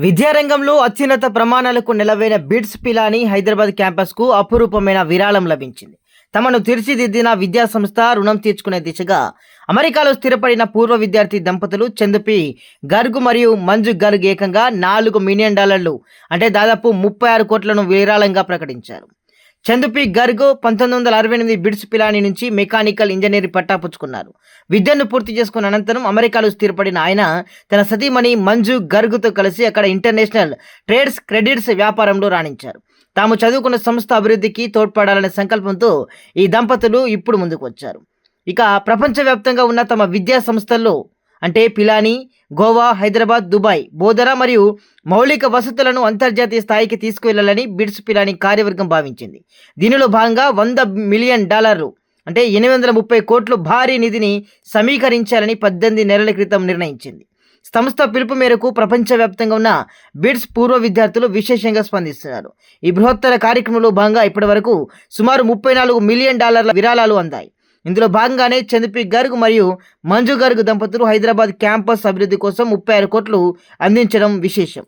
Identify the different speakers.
Speaker 1: విద్యారంగంలో అత్యున్నత ప్రమాణాలకు నెలవైన బిట్స్ పిలాని హైదరాబాద్ క్యాంపస్కు అపురూపమైన విరాళం లభించింది. తమను తీర్చిదిద్దిన విద్యా సంస్థ రుణం తీర్చుకునే దిశగా అమెరికాలో స్థిరపడిన పూర్వ విద్యార్థి దంపతులు చందుపి గర్గ్ మరియు మంజు గర్గ్ ఏకంగా $4 మిలియన్ అంటే దాదాపు 36 కోట్లను విరాళంగా ప్రకటించారు. చందుపి గర్గ్ 1968 బిట్స్ పిలాని నుంచి మెకానికల్ ఇంజనీరింగ్ పట్టా పుచ్చుకున్నారు. విద్యను పూర్తి చేసుకున్న అనంతరం అమెరికాలో స్థిరపడిన ఆయన తన సతీమణి మంజు గర్గ్తో కలిసి అక్కడ ఇంటర్నేషనల్ ట్రేడ్స్ క్రెడిట్స్ వ్యాపారంలో రాణించారు. తాము చదువుకున్న సంస్థ అభివృద్ధికి తోడ్పడాలనే సంకల్పంతో ఈ దంపతులు ఇప్పుడు ముందుకు వచ్చారు. ఇక ప్రపంచవ్యాప్తంగా ఉన్న తమ విద్యా సంస్థల్లో అంటే పిలాని, గోవా, హైదరాబాద్, దుబాయ్ బోధన మరియు మౌలిక వసతులను అంతర్జాతీయ స్థాయికి తీసుకువెళ్లాలని బిట్స్ పిలాని కార్యవర్గం భావించింది. దీనిలో భాగంగా $100 మిలియన్ అంటే 830 కోట్లు భారీ నిధిని సమీకరించాలని 18 నెలల క్రితం నిర్ణయించింది. సంస్థ పిలుపు మేరకు ప్రపంచవ్యాప్తంగా ఉన్న బిట్స్ పూర్వ విద్యార్థులు విశేషంగా స్పందిస్తున్నారు. ఈ బృహత్తర కార్యక్రమంలో భాగంగా ఇప్పటి వరకు సుమారు $34 మిలియన్ విరాళాలు అందాయి. ఇందులో భాగంగానే చందుపి గర్గ్ మరియు మంజు గర్గ్ దంపతులు హైదరాబాద్ క్యాంపస్ అభివృద్ధి కోసం 36 కోట్లు అందించడం విశేషం.